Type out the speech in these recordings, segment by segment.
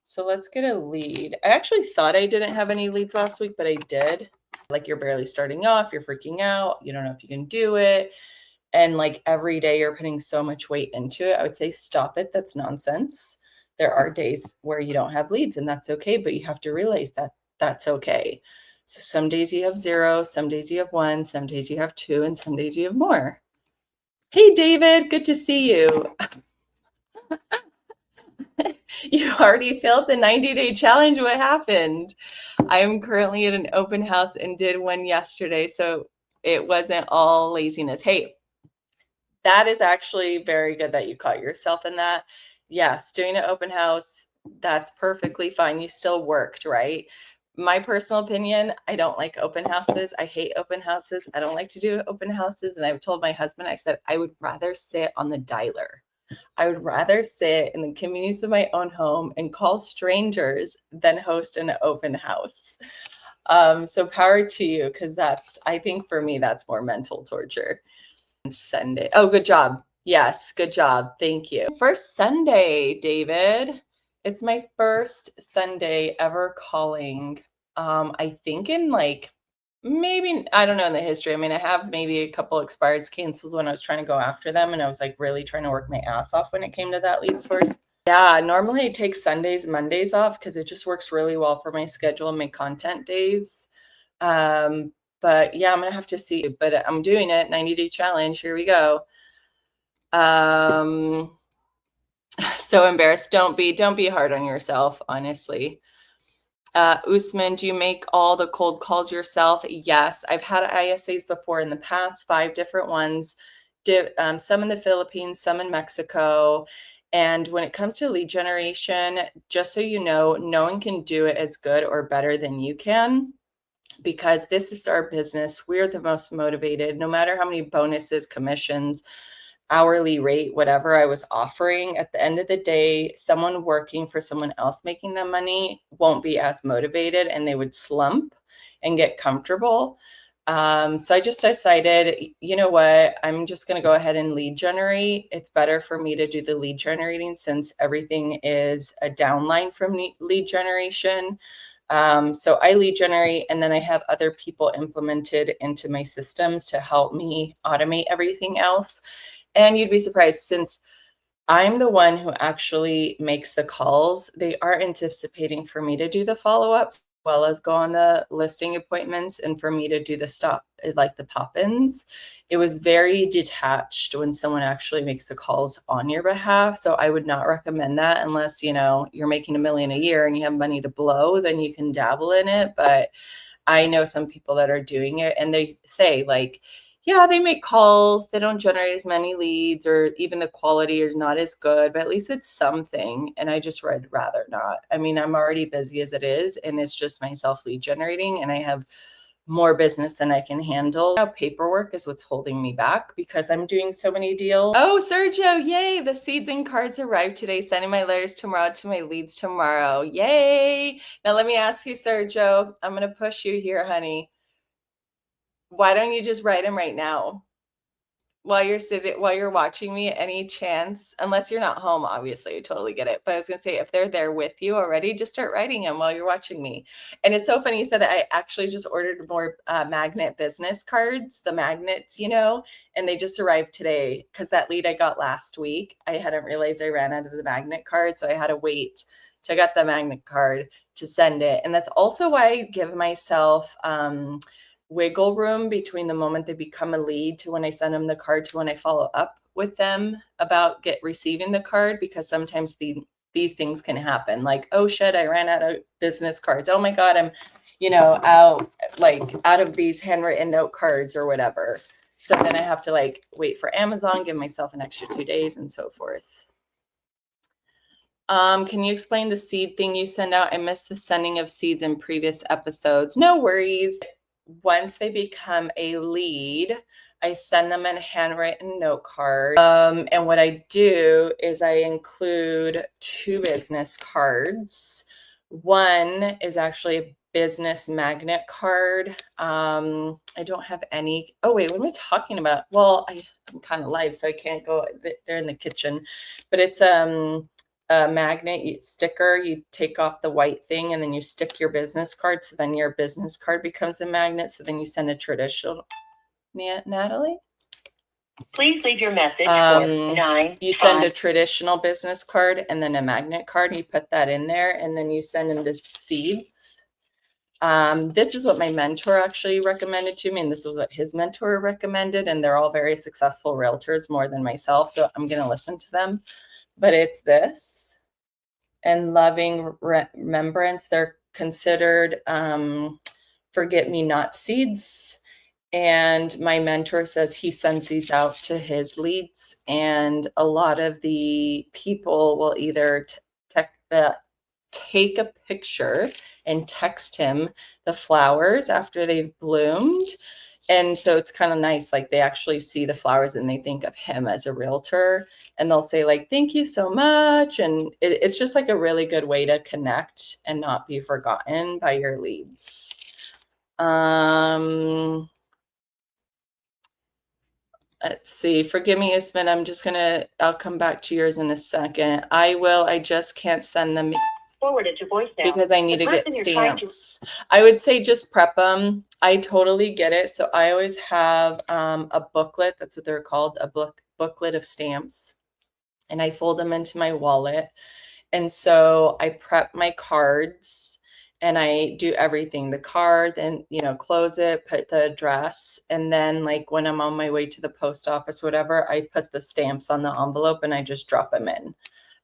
So let's get a lead. I actually thought I didn't have any leads last week, but I did. Like you're barely starting off, you're freaking out, you don't know if you can do it. And like every day you're putting so much weight into it. I would say stop it. That's nonsense. There are days where you don't have leads and that's okay, but you have to realize that that's okay. So some days you have 0, some days you have 1, some days you have 2, and some days you have more. Hey, David, good to see you. You already failed the 90-day challenge. What happened? I am currently at an open house and did one yesterday, so it wasn't all laziness. Hey, that is actually very good that you caught yourself in that. Yes, doing an open house, that's perfectly fine. You still worked, right? My personal opinion, I don't like open houses. I hate open houses. I don't like to do open houses. And I've told my husband, I said, I would rather sit on the dialer. I would rather sit in the convenience of my own home and call strangers than host an open house. So power to you, because I think for me, that's more mental torture. Sunday. Oh, good job. Yes, good job. Thank you. First Sunday, David. It's my first Sunday ever calling. I think in like maybe, I don't know, in the history. I mean, I have maybe a couple expireds cancels when I was trying to go after them, and I was like really trying to work my ass off when it came to that lead source. Yeah, normally I take Sundays, Mondays off because it just works really well for my schedule and my content days. But yeah, I'm gonna have to see, but I'm doing it. 90-day challenge. Here we go. So embarrassed. Don't be hard on yourself, honestly. Usman, do you make all the cold calls yourself? Yes, I've had ISAs before in the past, 5 different ones, some in the Philippines, some in Mexico. And when it comes to lead generation, just so you know, no one can do it as good or better than you can, because this is our business. We're the most motivated, no matter how many bonuses, commissions, hourly rate, whatever I was offering. At the end of the day, someone working for someone else making them money won't be as motivated, and they would slump and get comfortable. So I just decided, you know what, I'm just going to go ahead and lead generate. It's better for me to do the lead generating since everything is a downline from lead generation. So I lead generate, and then I have other people implemented into my systems to help me automate everything else. And you'd be surprised, since I'm the one who actually makes the calls, they are anticipating for me to do the follow-ups as well as go on the listing appointments and for me to do the stop, like the pop-ins. It was very detached when someone actually makes the calls on your behalf. So I would not recommend that unless, you're making $1 million a year and you have money to blow, then you can dabble in it. But I know some people that are doing it and they say like, yeah, they make calls, they don't generate as many leads, or even the quality is not as good, but at least it's something. And I just would rather not. I mean, I'm already busy as it is, and it's just myself lead generating, and I have more business than I can handle. Now, paperwork is what's holding me back because I'm doing so many deals. Oh, Sergio, yay. The seeds and cards arrived today. Sending my letters tomorrow to my leads tomorrow. Yay. Now let me ask you, Sergio, I'm going to push you here, honey. Why don't you just write them right now? While you're watching me, any chance, unless you're not home, obviously, I totally get it. But I was gonna say, if they're there with you already, just start writing them while you're watching me. And it's so funny you said that. I actually just ordered more magnet business cards, the magnets, and they just arrived today because that lead I got last week, I hadn't realized I ran out of the magnet card. So I had to wait till I got the magnet card to send it. And that's also why I give myself wiggle room between the moment they become a lead to when I send them the card to when I follow up with them about receiving the card, because sometimes these things can happen. Like, oh shit, I ran out of business cards. Oh my God, I'm, out of these handwritten note cards or whatever. So then I have to wait for Amazon, give myself an extra 2 days and so forth. Can you explain the seed thing you send out? I missed the sending of seeds in previous episodes. No worries. Once they become a lead, I send them a handwritten note card. And what I do is I include 2 business cards. One is actually a business magnet card. I don't have any. Oh, wait, what am I talking about? Well, I'm kind of live, so I can't go. They're in the kitchen, but it's a magnet sticker. You take off the white thing and then you stick your business card. So then your business card becomes a magnet. So then you send a traditional, Natalie? Please leave your message for 9. You send a traditional business card and then a magnet card. You put that in there and then you send them the seeds. This is what my mentor actually recommended to me, and this is what his mentor recommended, and they're all very successful realtors, more than myself, so I'm going to listen to them. But it's this, and loving remembrance. They're considered forget-me-not seeds. And my mentor says he sends these out to his leads, and a lot of the people will either take a picture and text him the flowers after they've bloomed. And so it's kind of nice, like they actually see the flowers and they think of him as a realtor, and they'll say like, thank you so much. And it's just like a really good way to connect and not be forgotten by your leads. Let's see. Forgive me, Usman. I'll come back to yours in a second. I will. I just can't send them forwarded to voicemail because I need to get stamps. I would say just prep them. I totally get it. So I always have a booklet. That's what they're called, a booklet of stamps. And I fold them into my wallet. And so I prep my cards and I do everything, the card, then, close it, put the address. And then like when I'm on my way to the post office, whatever, I put the stamps on the envelope and I just drop them in.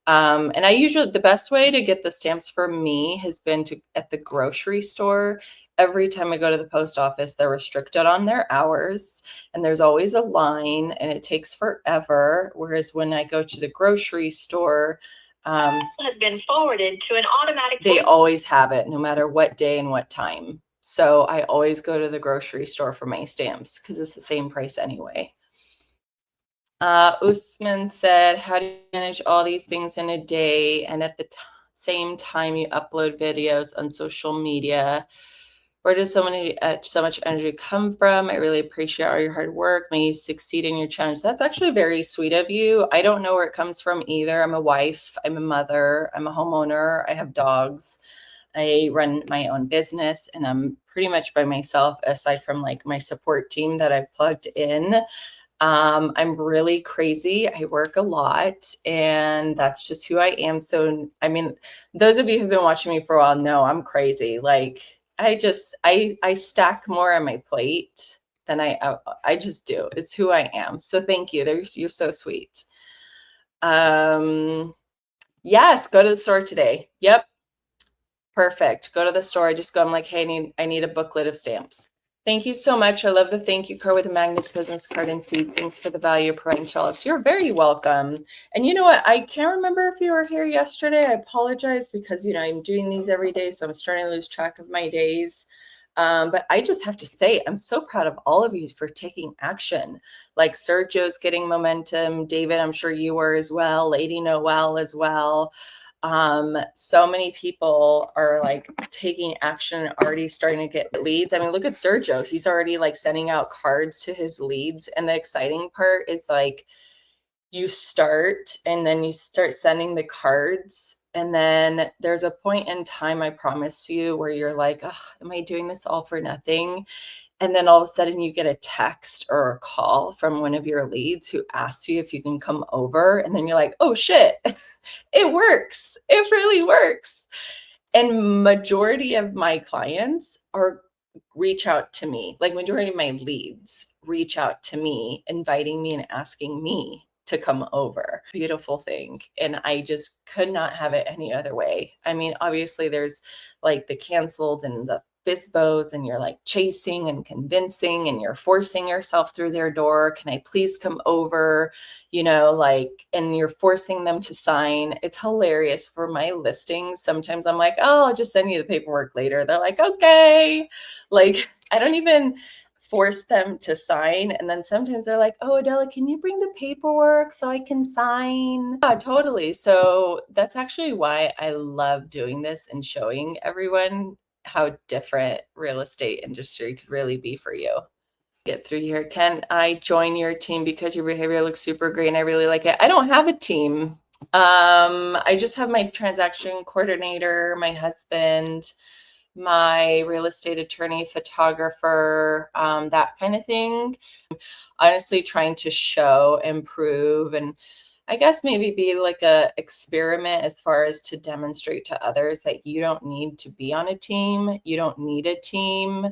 And I usually, the best way to get the stamps for me has been at the grocery store. Every time I go to the post office, they're restricted on their hours and there's always a line and it takes forever. Whereas when I go to the grocery store, has been forwarded to an automatic. They always have it no matter what day and what time. So I always go to the grocery store for my stamps because it's the same price anyway. Usman said, how do you manage all these things in a day and at the same time you upload videos on social media? Where does so much energy come from? I really appreciate all your hard work. May you succeed in your challenge. That's actually very sweet of you. I don't know where it comes from either. I'm a wife. I'm a mother. I'm a homeowner. I have dogs. I run my own business and I'm pretty much by myself aside from like my support team that I've plugged in. I'm really crazy. I work a lot and that's just who I am. So, I mean, those of you who've been watching me for a while know I'm crazy. Like I stack more on my plate than I just do. It's who I am. So thank you. You're so sweet. Yes, go to the store today. Yep. Perfect. Go to the store. I'm like, hey, I need a booklet of stamps. Thank you so much. I love the thank you card with a Magnus business card and seed. Thanks for the value of providing to all of us. You're very welcome. And you know what? I can't remember if you were here yesterday. I apologize because, I'm doing these every day. So I'm starting to lose track of my days. But I just have to say, I'm so proud of all of you for taking action. Like Sergio's getting momentum. David, I'm sure you were as well. Lady Noel as well. So many people are like taking action, already starting to get leads. I mean, look at Sergio. He's already like sending out cards to his leads. And the exciting part is like you start and then you start sending the cards. And then there's a point in time, I promise you, where you're like, oh, am I doing this all for nothing? And then all of a sudden you get a text or a call from one of your leads who asks you if you can come over. And then you're like, oh shit, it works. It really works. And majority of my clients reach out to me, like majority of my leads reach out to me, inviting me and asking me to come over. Beautiful thing. And I just could not have it any other way. I mean, obviously there's like the canceled and the FISBOs and you're like chasing and convincing and you're forcing yourself through their door. Can I please come over? And you're forcing them to sign. It's hilarious for my listings. Sometimes I'm like, oh, I'll just send you the paperwork later. They're like, okay. Like, I don't even force them to sign. And then sometimes they're like, oh, Adela, can you bring the paperwork so I can sign? Yeah, totally. So that's actually why I love doing this and showing everyone how different real estate industry could really be for you. Get through here. Can I join your team because your behavior looks super great and I really like it? I don't have a team. I just have my transaction coordinator, my husband, my real estate attorney, photographer, that kind of thing. Honestly, trying to show, improve, and I guess maybe be like a experiment as far as to demonstrate to others that you don't need to be on a team. You don't need a team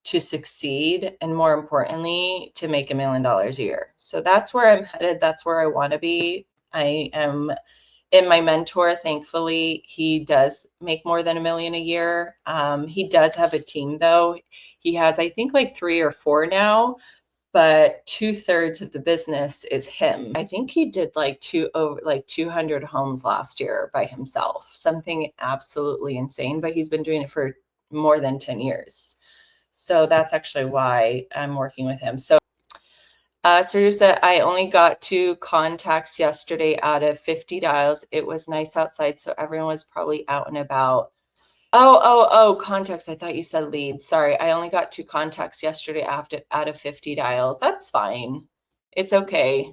to succeed, and more importantly, to make $1 million a year. So that's where I'm headed. That's where I want to be. I am in my mentor, thankfully, he does make more than $1 million a year. He does have a team though. He has, I think, like 3 or 4 now, but 2/3 of the business is him. I think he did like 200 homes last year by himself, something absolutely insane, but he's been doing it for more than 10 years. So that's actually why I'm working with him. So Sergio said, I only got 2 contacts yesterday out of 50 dials. It was nice outside, so everyone was probably out and about. Oh, contacts. I thought you said leads. Sorry, I only got 2 contacts yesterday out of 50 dials. That's fine. It's okay.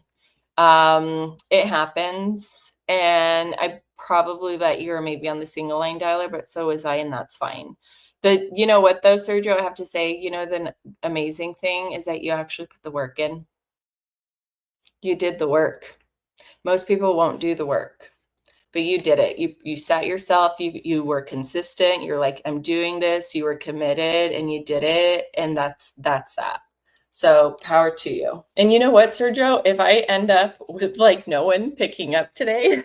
It happens. And I probably bet you're maybe on the single line dialer, but so was I, and that's fine. You know what though, Sergio, I have to say, the amazing thing is that you actually put the work in. You did the work. Most people won't do the work, but you did it. You sat yourself, you were consistent. You're like, I'm doing this. You were committed and you did it. And that's that. So power to you. And you know what, Sergio? If I end up with like no one picking up today,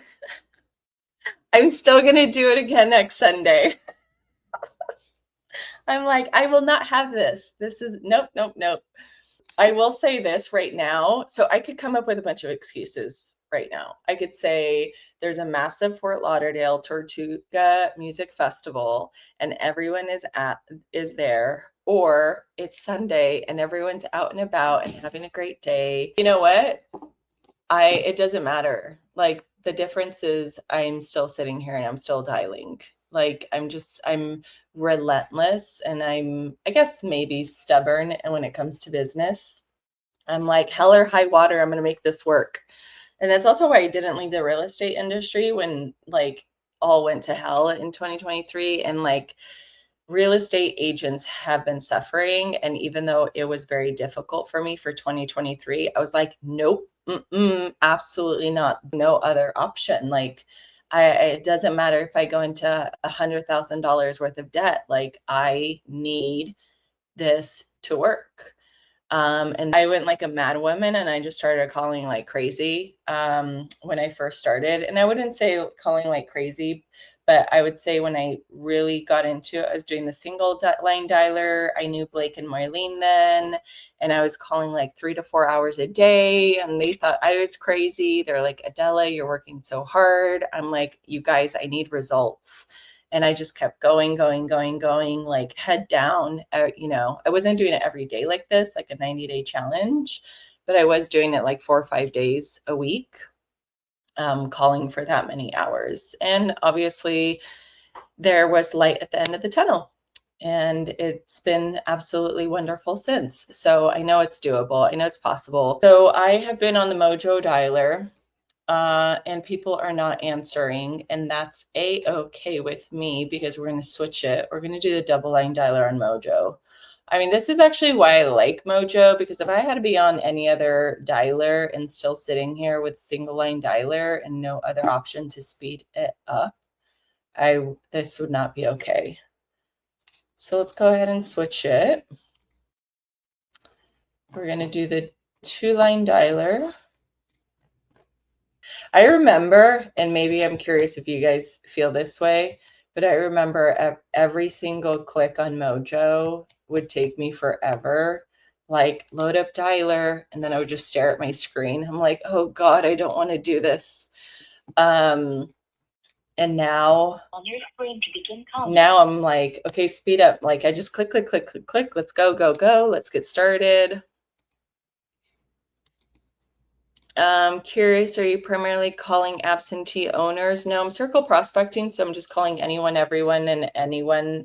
I'm still going to do it again next Sunday. I'm like, I will not have this. This is nope. I will say this right now. So I could come up with a bunch of excuses right now. I could say there's a massive Fort Lauderdale Tortuga music festival and everyone is there, or it's Sunday and everyone's out and about and having a great day. You know what? It doesn't matter. Like the difference is I'm still sitting here and I'm still dialing. Like I'm relentless, and I guess maybe stubborn. And when it comes to business, I'm like, hell or high water, I'm going to make this work. And that's also why I didn't leave the real estate industry when like all went to hell in 2023. And like real estate agents have been suffering. And even though it was very difficult for me for 2023, I was like, nope, absolutely not. No other option. Like, it doesn't matter if I go into $100,000 worth of debt. Like, I need this to work. And I went like a mad woman and I just started calling like crazy when I first started. And I wouldn't say calling like crazy, but I would say when I really got into it, I was doing the single line dialer. I knew Blake and Marlene then, and I was calling like 3 to 4 hours a day. And they thought I was crazy. They're like, Adela, you're working so hard. I'm like, you guys, I need results. And I just kept going, like head down. I wasn't doing it every day like this, like a 90-day challenge, but I was doing it like 4 or 5 days a week, calling for that many hours. And obviously there was light at the end of the tunnel. And it's been absolutely wonderful since. So I know it's doable. I know it's possible. So I have been on the Mojo dialer. And people are not answering, and that's a-okay with me because we're going to switch it. We're going to do the double line dialer on Mojo. I mean, this is actually why I like Mojo, because if I had to be on any other dialer and still sitting here with single line dialer and no other option to speed it up, this would not be okay. So let's go ahead and switch it. We're going to do the 2-line dialer. I remember, and maybe I'm curious if you guys feel this way, but I remember every single click on Mojo would take me forever. Like load up dialer, and then I would just stare at my screen. I'm like, oh God, I don't want to do this. And now I'm like, okay, speed up. Like I just click. Let's go. Let's get started. Curious, are you primarily calling absentee owners? No, I'm circle prospecting, so I'm just calling anyone, everyone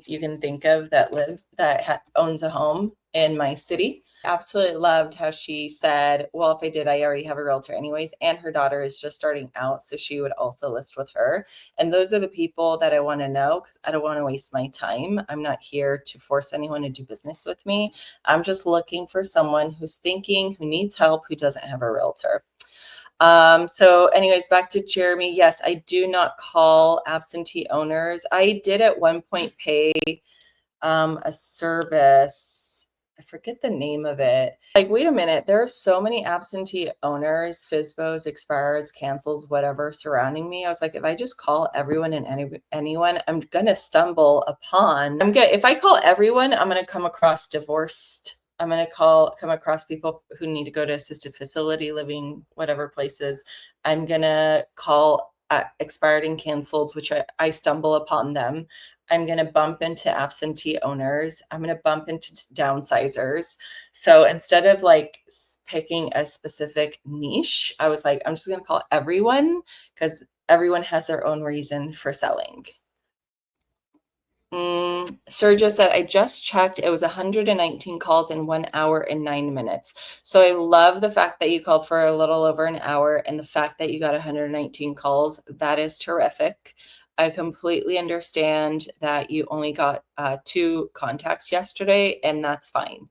you can think of that owns a home in my city. Absolutely loved how she said, well, if I did, I already have a realtor anyways. And her daughter is just starting out. So she would also list with her. And those are the people that I want to know because I don't want to waste my time. I'm not here to force anyone to do business with me. I'm just looking for someone who's thinking, who needs help, who doesn't have a realtor. So anyways, back to Jeremy. Yes, I do not call absentee owners. I did at one point pay a service. I forget the name of it. Like, wait a minute, there are so many absentee owners, FISBOs, expireds, cancels, whatever surrounding me. I was like, if I just call everyone and anyone, I'm gonna stumble upon. If I call everyone, I'm gonna come across divorced. I'm gonna come across people who need to go to assisted facility living, whatever places. I'm gonna call expired and canceled, which I stumble upon them. I'm going to bump into absentee owners. I'm going to bump into downsizers. So instead of like picking a specific niche, I was like, I'm just going to call everyone because everyone has their own reason for selling. Sergio said, I just checked. It was 119 calls in 1 hour and 9 minutes. So I love the fact that you called for a little over an hour and the fact that you got 119 calls. That is terrific. I completely understand that you only got 2 contacts yesterday, and that's fine.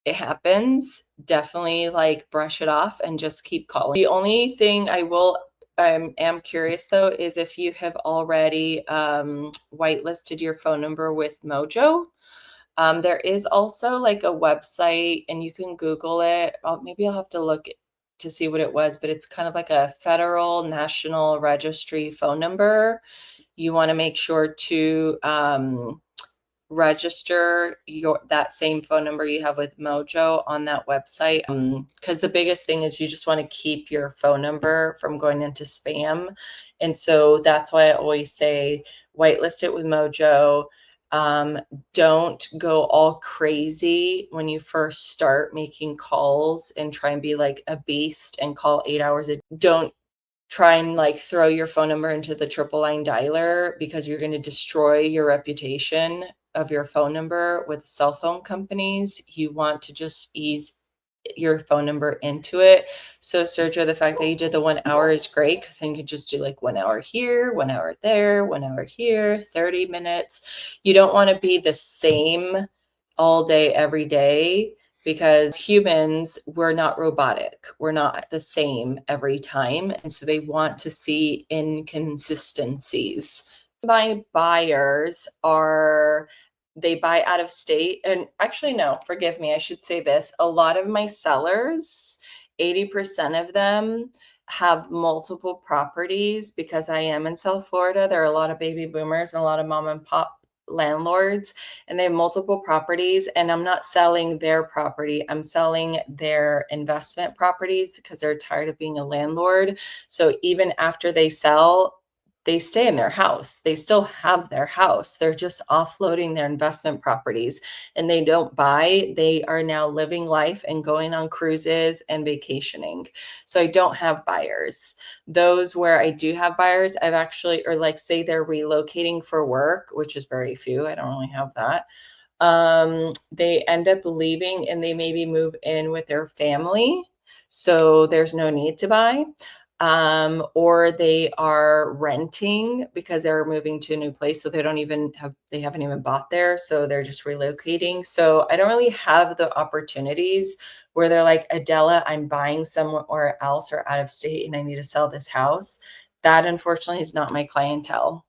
It happens. Definitely like brush it off and just keep calling. The only thing I am curious though is if you have already whitelisted your phone number with Mojo. There is also like a website and you can Google it. Maybe I'll have to look to see what it was, but it's kind of like a federal national registry phone number. You want to make sure to register that same phone number you have with Mojo on that website. Because the biggest thing is you just want to keep your phone number from going into spam. And so that's why I always say whitelist it with Mojo. Don't go all crazy when you first start making calls and try and be like a beast and call 8 hours a day. Don't try and like throw your phone number into the triple line dialer because you're going to destroy your reputation of your phone number with cell phone companies. You want to just ease your phone number into it. So Sergio, the fact that you did the 1 hour is great because then you could just do like 1 hour here, 1 hour there, 1 hour here, 30 minutes. You don't want to be the same all day, every day, because humans, we're not robotic. We're not the same every time. And so they want to see inconsistencies. My buyers are, they buy out of state. And actually, no, forgive me. I should say this. A lot of my sellers, 80% of them have multiple properties because I am in South Florida. There are a lot of baby boomers and a lot of mom and pop landlords, and they have multiple properties, and I'm not selling their property. I'm selling their investment properties because they're tired of being a landlord. So even after they sell, they stay in their house. They still have their house. They're just offloading their investment properties and they don't buy. They are now living life and going on cruises and vacationing. So I don't have buyers. Those where I do have buyers, I've actually, or like say they're relocating for work, which is very few. I don't really have that. They end up leaving and they maybe move in with their family. So there's no need to buy. Or they are renting because they're moving to a new place. So they haven't even bought there. So they're just relocating. So I don't really have the opportunities where they're like, Adela, I'm buying somewhere else or out of state and I need to sell this house. That unfortunately is not my clientele.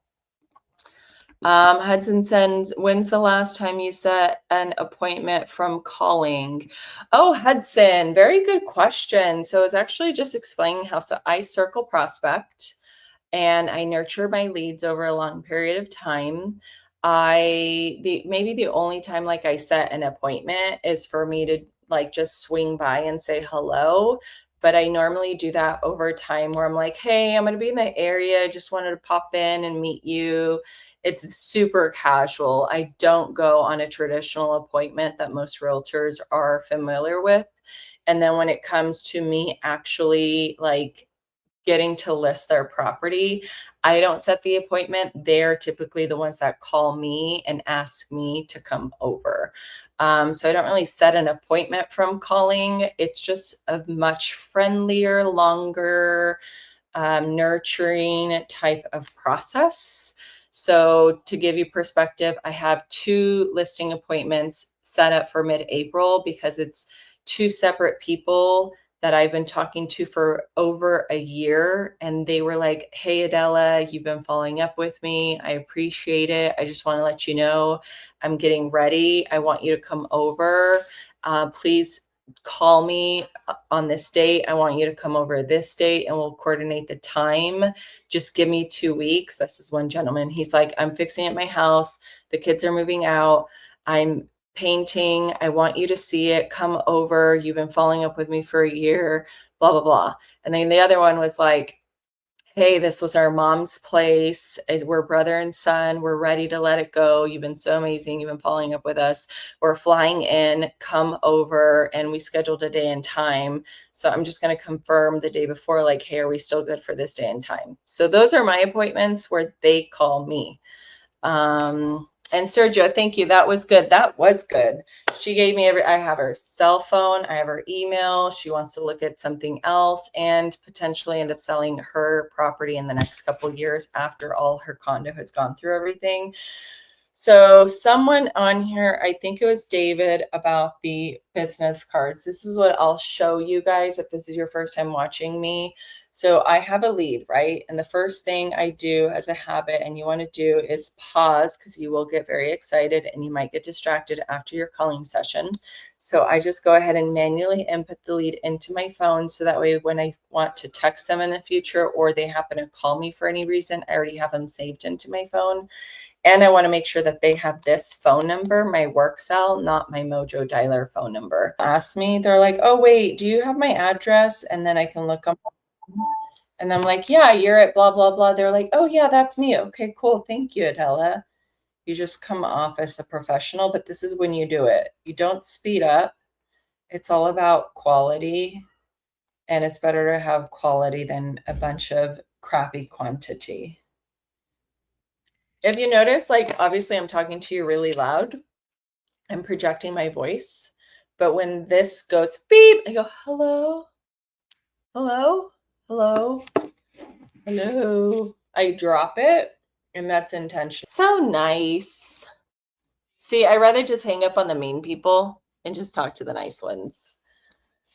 Hudson sends, when's the last time you set an appointment from calling? Oh, Hudson, very good question. So I was actually just explaining how, so I circle prospect and I nurture my leads over a long period of time. Maybe the only time like I set an appointment is for me to like just swing by and say hello. But I normally do that over time where I'm like, hey, I'm going to be in the area. Just wanted to pop in and meet you. It's super casual. I don't go on a traditional appointment that most realtors are familiar with. And then when it comes to me actually like getting to list their property. I don't set the appointment. They're typically the ones that call me and ask me to come over. So I don't really set an appointment from calling. It's just a much friendlier, longer, nurturing type of process. So, to give you perspective, I have 2 listing appointments set up for mid April because it's 2 separate people that I've been talking to for over a year. And they were like, "Hey, Adela, you've been following up with me. I appreciate it. I just want to let you know I'm getting ready. I want you to come over. Please call me on this date. I want you to come over this date and we'll coordinate the time. Just give me 2 weeks." This is one gentleman. He's like, "I'm fixing at my house. The kids are moving out. I'm painting. I want you to see it. Come over. You've been following up with me for a year, blah, blah, blah." And then the other one was like, "Hey, this was our mom's place. We're brother and son. We're ready to let it go. You've been so amazing. You've been following up with us. We're flying in. Come over." And we scheduled a day and time. So I'm just going to confirm the day before, like, "Hey, are we still good for this day and time?" So those are my appointments where they call me. And Sergio, thank you. That was good. That was good. She gave me I have her cell phone. I have her email. She wants to look at something else and potentially end up selling her property in the next couple of years after all her condo has gone through everything. So someone on here, I think it was David, about the business cards. This is what I'll show you guys if this is your first time watching me. So I have a lead, right? And the first thing I do as a habit, and you want to do, is pause, because you will get very excited and you might get distracted after your calling session. So I just go ahead and manually input the lead into my phone. So that way, when I want to text them in the future or they happen to call me for any reason, I already have them saved into my phone. And I want to make sure that they have this phone number, my work cell, not my Mojo Dialer phone number. Ask me, they're like, "Oh, wait, do you have my address?" And then I can look up. And I'm like, "Yeah, you're at blah, blah, blah." They're like, "Oh, yeah, that's me." Okay, cool. Thank you, Adela. You just come off as a professional, but this is when you do it. You don't speed up. It's all about quality. And it's better to have quality than a bunch of crappy quantity. If you notice, like, obviously I'm talking to you really loud. I'm projecting my voice. But when this goes beep, I go, "Hello, hello, hello, hello." I drop it, and that's intentional. So nice. See, I rather just hang up on the mean people and just talk to the nice ones.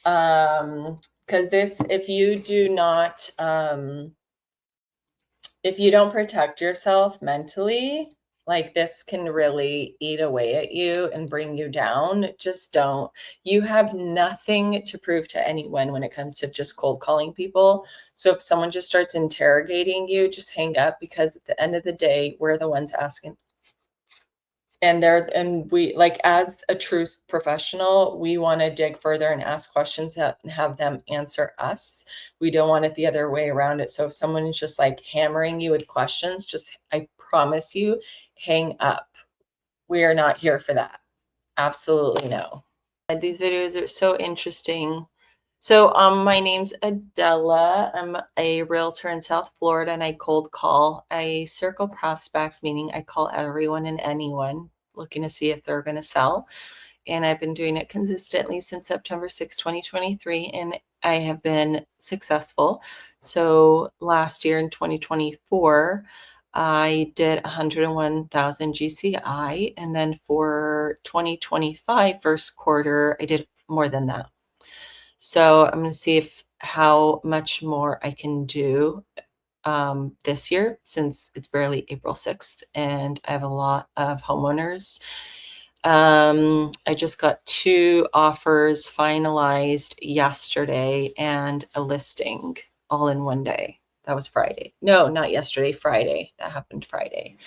Because if you do not, if you don't protect yourself mentally, like, this can really eat away at you and bring you down. Just don't. You have nothing to prove to anyone when it comes to just cold calling people. So if someone just starts interrogating you, just hang up, because at the end of the day, we're the ones asking. And we, like, as a true professional, we want to dig further and ask questions and have them answer us. We don't want it the other way around it. So if someone is just like hammering you with questions, just, I promise you, hang up. We are not here for that. Absolutely no. These videos are so interesting. So my name's Adela. I'm a realtor in South Florida, and I cold call. I circle prospect, meaning I call everyone and anyone looking to see if they're going to sell. And I've been doing it consistently since September 6, 2023, and I have been successful. So last year in 2024, I did 101,000 GCI. And then for 2025 first quarter, I did more than that. So I'm going to see how much more I can do this year, since it's barely April 6th and I have a lot of homeowners. I just got 2 offers finalized yesterday and a listing all in one day. That was Friday. No, not yesterday, Friday. That happened Friday.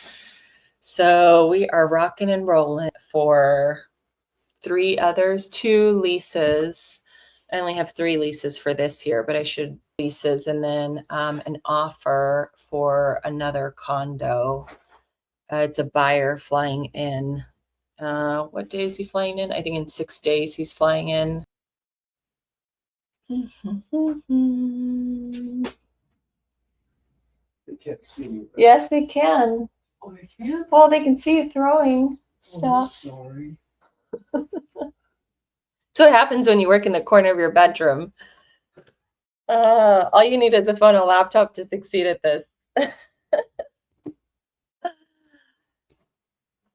So we are rocking and rolling for 3 others, 2 leases. I only have 3 leases for this year, but I should leases, and then an offer for another condo. It's a buyer flying in. What day is he flying in? I think in 6 days he's flying in. They can't see me. Yes, they can. Oh, they can? Well, they can see you throwing Oh, stuff. sorry. So what happens when you work in the corner of your bedroom. All you need is a phone and a laptop to succeed at this.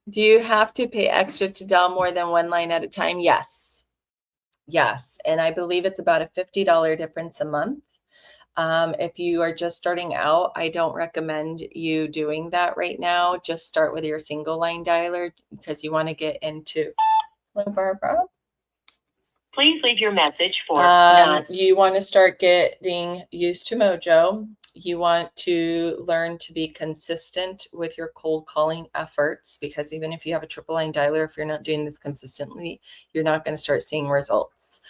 Do you have to pay extra to dial more than one line at a time? Yes. Yes. And I believe it's about a $50 difference a month. If you are just starting out, I don't recommend you doing that right now. Just start with your single line dialer because you want to get into. Hello, Barbara. Please leave your message for you want to start getting used to Mojo. You want to learn to be consistent with your cold calling efforts because even if you have a triple line dialer, if you're not doing this consistently, you're not going to start seeing results.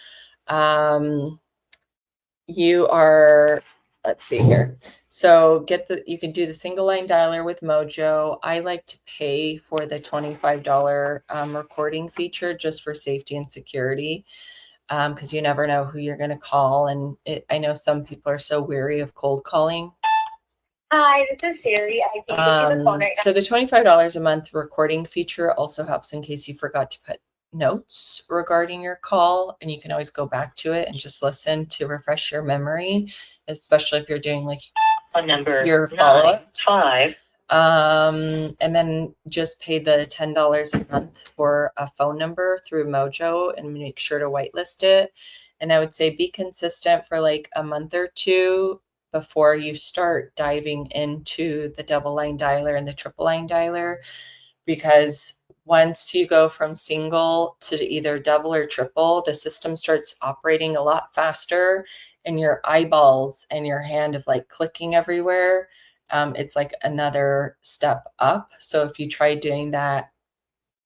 You are, let's see here. So you can do the single line dialer with Mojo. I like to pay for the $25 recording feature just for safety and security. Because you never know who you're going to call. And I know some people are so weary of cold calling. Hi, this is Sherry. I can't get you the phone right now. So the $25 a month recording feature also helps in case you forgot to put notes regarding your call, and you can always go back to it and just listen to refresh your memory, especially if you're doing like phone number your follow-ups. 95. And then just pay the $10 a month for a phone number through Mojo and make sure to whitelist it. And I would say be consistent for like a month or two before you start diving into the double line dialer and the triple line dialer, because once you go from single to either double or triple, the system starts operating a lot faster and your eyeballs and your hand of like clicking everywhere. It's like another step up. So if you try doing that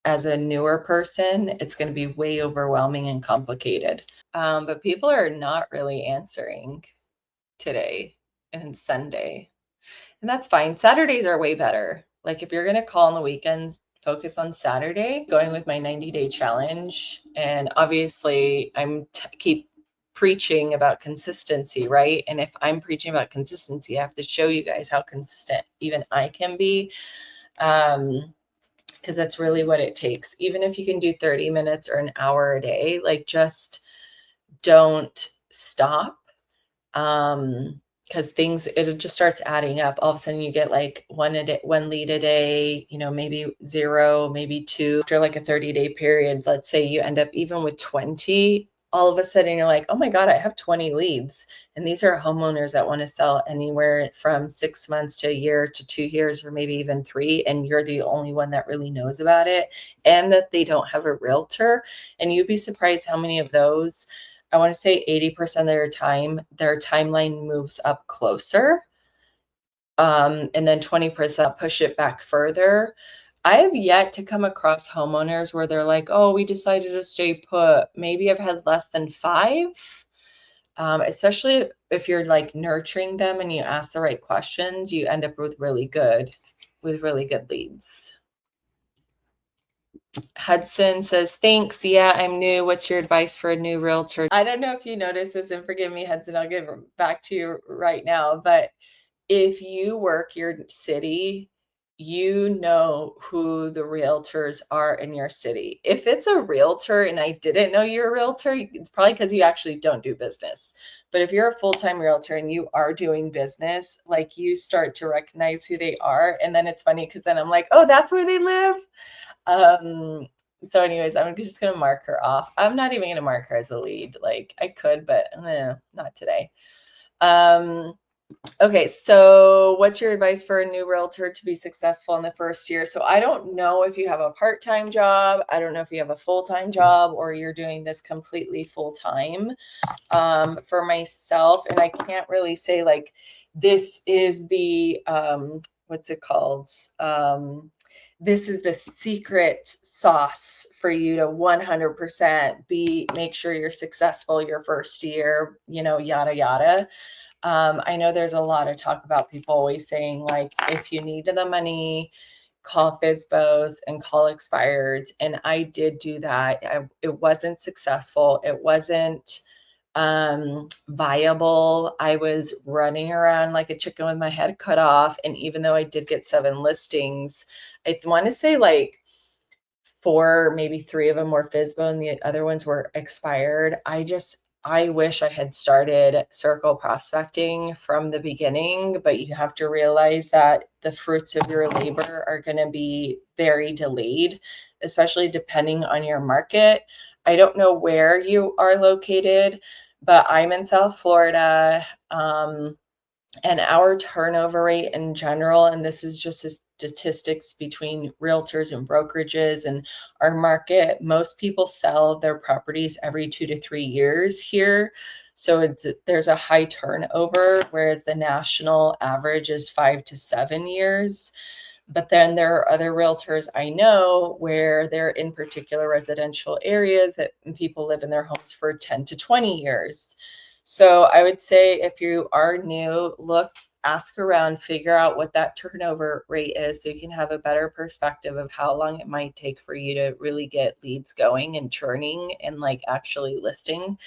as a newer person, it's going to be way overwhelming and complicated. But people are not really answering today and Sunday. And that's fine. Saturdays are way better. Like if you're going to call on the weekends, focus on Saturday, going with my 90-day challenge. And obviously I'm keep preaching about consistency, right? And if I'm preaching about consistency, I have to show you guys how consistent even I can be. Because that's really what it takes. Even if you can do 30 minutes or an hour a day, like just don't stop. Because it just starts adding up. All of a sudden you get like one lead a day, maybe zero, maybe two. After like a 30-day period, let's say you end up even with 20, all of a sudden you're like, oh my God, I have 20 leads. And these are homeowners that want to sell anywhere from 6 months to a year to 2 years, or maybe even 3. And you're the only one that really knows about it and that they don't have a realtor. And you'd be surprised how many of those, I want to say 80% of their timeline moves up closer. And then 20% push it back further. I have yet to come across homeowners where they're like, oh, we decided to stay put. Maybe I've had less than 5, especially if you're like nurturing them and you ask the right questions, you end up with really good leads. Hudson says, thanks. Yeah, I'm new. What's your advice for a new realtor? I don't know if you noticed this, and forgive me, Hudson, I'll give it back to you right now. But if you work your city, you know who the realtors are in your city. If it's a realtor and I didn't know you're a realtor, it's probably because you actually don't do business. But if you're a full-time realtor and you are doing business, like you start to recognize who they are. And then it's funny because then I'm like, oh, that's where they live. So anyways, I'm just going to mark her off. I'm not even going to mark her as a lead. Like I could, but not today. Okay. So what's your advice for a new realtor to be successful in the first year? So I don't know if you have a part-time job. I don't know if you have a full-time job or you're doing this completely full-time. For myself, and I can't really say like, this is the, what's it called? This is the secret sauce for you to 100% make sure you're successful your first year, yada, yada. I know there's a lot of talk about people always saying like, if you need the money, call FSBOs and call expireds. And I did do that. It wasn't successful. It wasn't viable. I was running around like a chicken with my head cut off. And even though I did get 7 listings, I want to say like 4, maybe 3 of them were FSBO and the other ones were expired. I wish I had started circle prospecting from the beginning, but you have to realize that the fruits of your labor are going to be very delayed, especially depending on your market. I don't know where you are located, but I'm in South Florida. And our turnover rate in general, and this is just statistics between realtors and brokerages and our market, most people sell their properties every 2 to 3 years here. So there's a high turnover, whereas the national average is 5 to 7 years. But then there are other realtors I know where they're in particular residential areas that people live in their homes for 10 to 20 years. So I would say if you are new, ask around, figure out what that turnover rate is so you can have a better perspective of how long it might take for you to really get leads going and churning and like actually listing.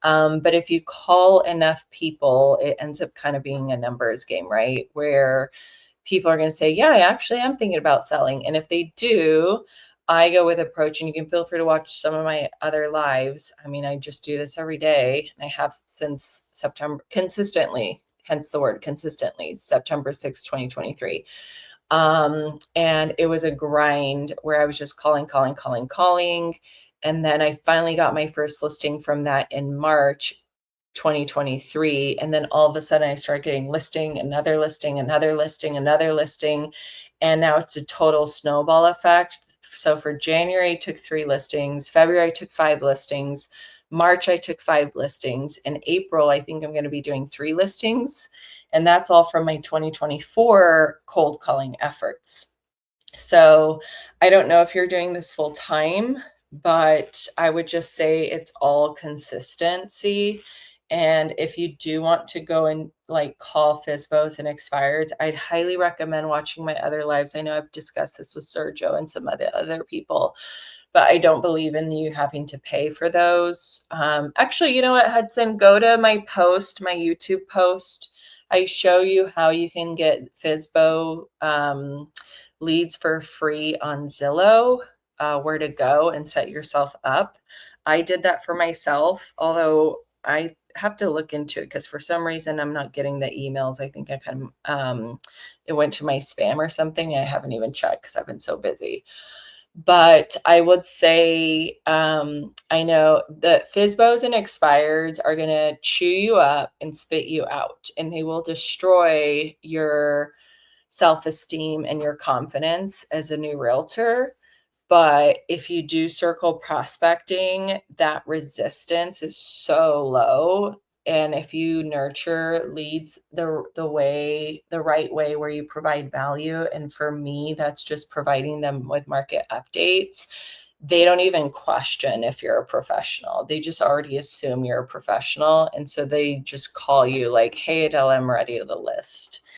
But if you call enough people, it ends up kind of being a numbers game, right? Where people are going to say, yeah, I actually am thinking about selling. And if they do, I go with approach, and you can feel free to watch some of my other lives. I mean, I just do this every day. And I have since September consistently, hence the word consistently, September 6th, 2023. And it was a grind where I was just calling. And then I finally got my first listing from that in March 2023. And then all of a sudden I started getting another listing. And now it's a total snowball effect. So for January, I took 3 listings. February, I took 5 listings. March, I took 5 listings. In April, I think I'm going to be doing 3 listings. And that's all from my 2024 cold calling efforts. So I don't know if you're doing this full time, but I would just say it's all consistency. And if you do want to go and like call FSBOs and expireds, I'd highly recommend watching my other lives. I know I've discussed this with Sergio and some other people, but I don't believe in you having to pay for those. Actually, you know what, Hudson, go to my YouTube post. I show you how you can get FSBO leads for free on Zillow, where to go and set yourself up. I did that for myself, although I have to look into it because for some reason I'm not getting the emails. I think I kind of, it went to my spam or something. And I haven't even checked because I've been so busy. But I would say, I know the FSBOs and expireds are going to chew you up and spit you out, and they will destroy your self-esteem and your confidence as a new realtor. But if you do circle prospecting, that resistance is so low. And if you nurture leads the right way where you provide value, and for me, that's just providing them with market updates, they don't even question if you're a professional. They just already assume you're a professional. And so they just call you like, hey, Adele, I'm ready to list.